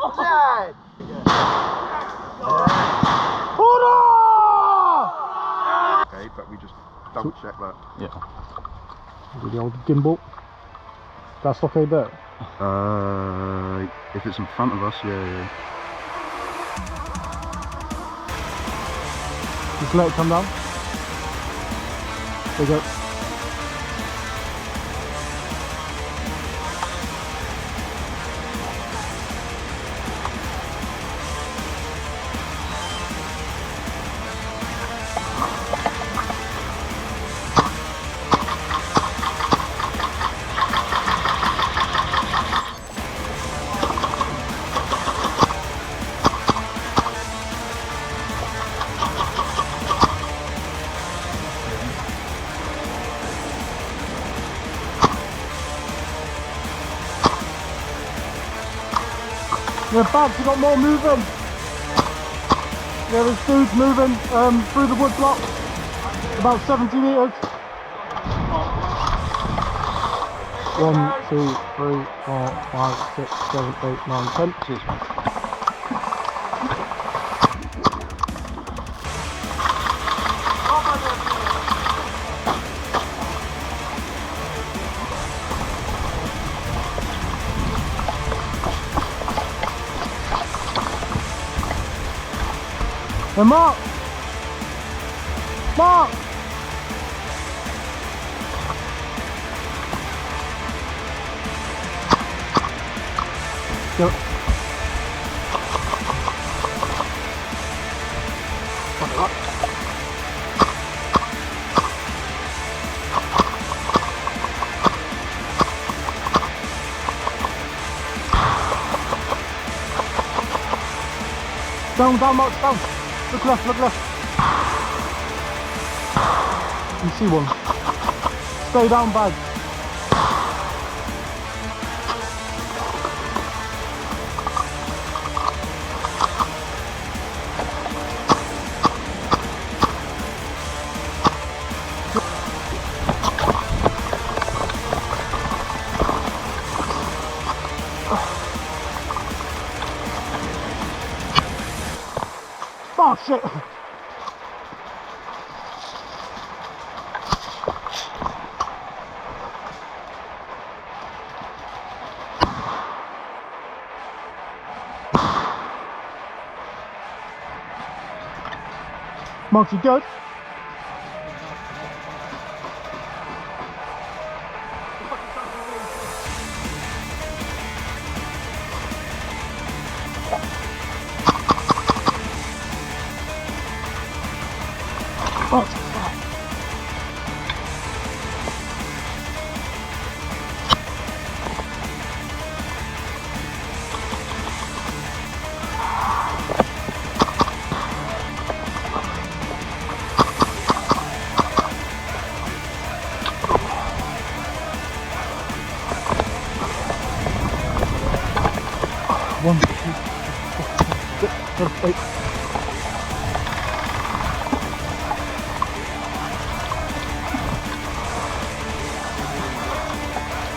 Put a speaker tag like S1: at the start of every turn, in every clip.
S1: Okay, but we just double check that.
S2: Yeah.
S3: Do the old gimbal. That's okay there.
S1: If it's in front of us, yeah.
S3: Just let it come down. There you go. Yeah, Babs, you got more moving. Yeah, there's dudes moving through the wood block. About 70 metres. 1, 2, 3, 4, 5, 6, 7, 8, 9, 10.
S1: Cheers, mate.
S3: Hey, Mark! Mark! Go. Down, Mark, down. Look left, look left. You see one. Stay down, bag. Oh shit! Mark, you good? Oh. One, 2, 3, 4, 5, 6, 7, 8.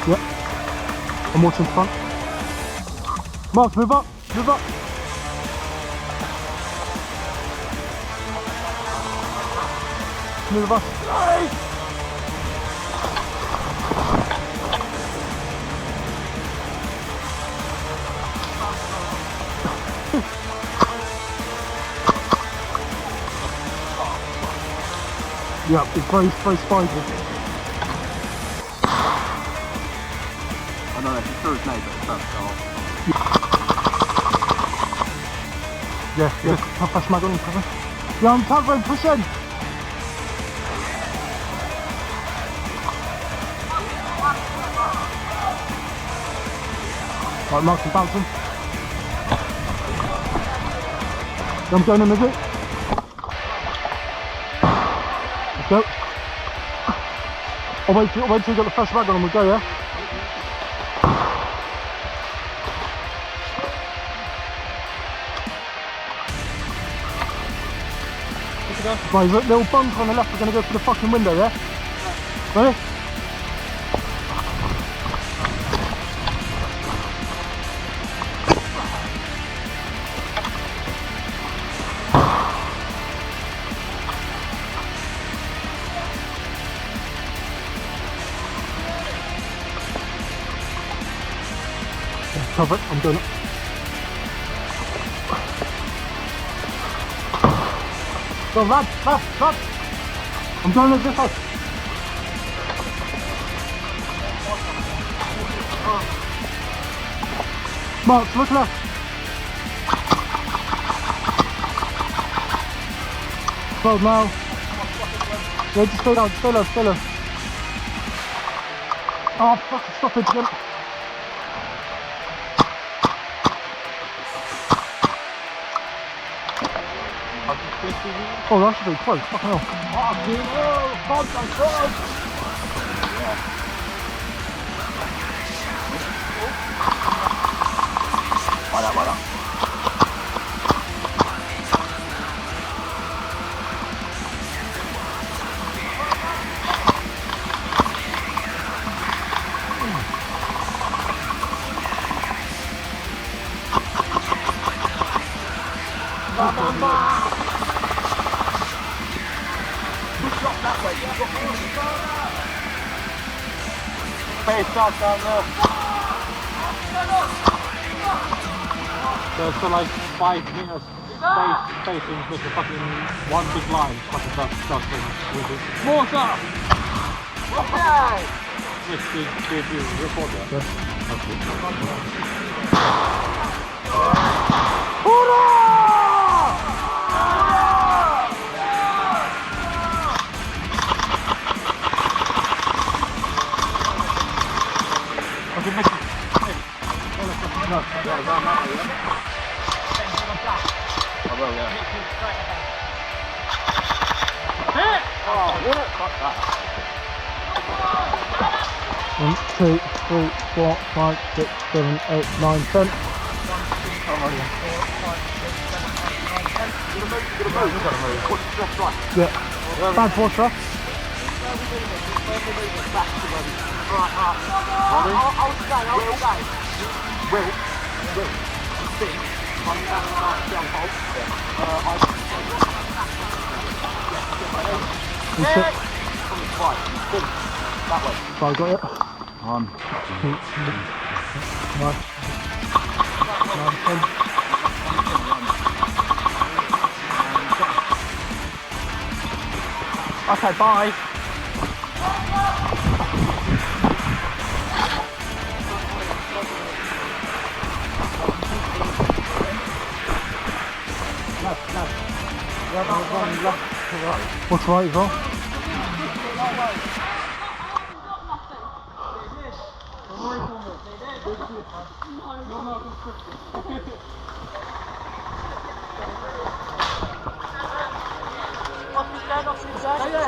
S3: Yep. I'm watching front. Mark, move up, move up. Move up. Yeah, it's very spiky.
S1: I don't know if it's sure his name, but it's about to go off.
S3: Yeah, push mag on him, cover. Yeah, I'm covering, push in. Right, Mark, I'm bouncing. I'm going in the group. Let's go. I'll wait till you got the first mag on and we'll go, yeah? Right, little bunker on the left, we're going to go for the fucking window, yeah? Ready? cover it. I'm doing it. Go, run. I'm doing it this way. Mark, look left. Go now. Yeah, just stay down, stay low. Oh, fucking stop it again. Oh, that should be close. Fucking hell.
S1: Voilà. Face up down there.
S3: There's still like 5 meters spacing with a fucking one big line. Fucking just with it. Water!
S2: Okay!
S3: Did you record that? Yes. One, two, three, 4, 5, 6, 7, 8, 9, 10. Yeah. Bad water.
S2: I'll stay.
S1: Will. That way.
S3: So I got it.
S1: 1,
S3: 2, 9, 10.
S2: Okay, bye.
S3: What's right as well?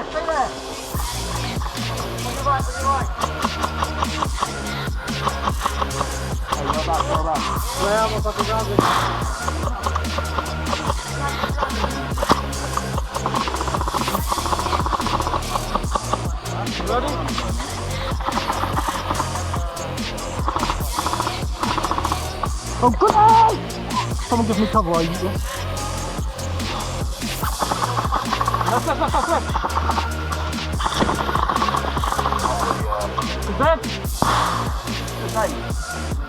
S2: Stay there. On your right.
S1: go back.
S2: Vamos a pegar. Ready?
S3: Oh, good eye! Someone give me cover, are you?
S2: Left. Is that? Okay.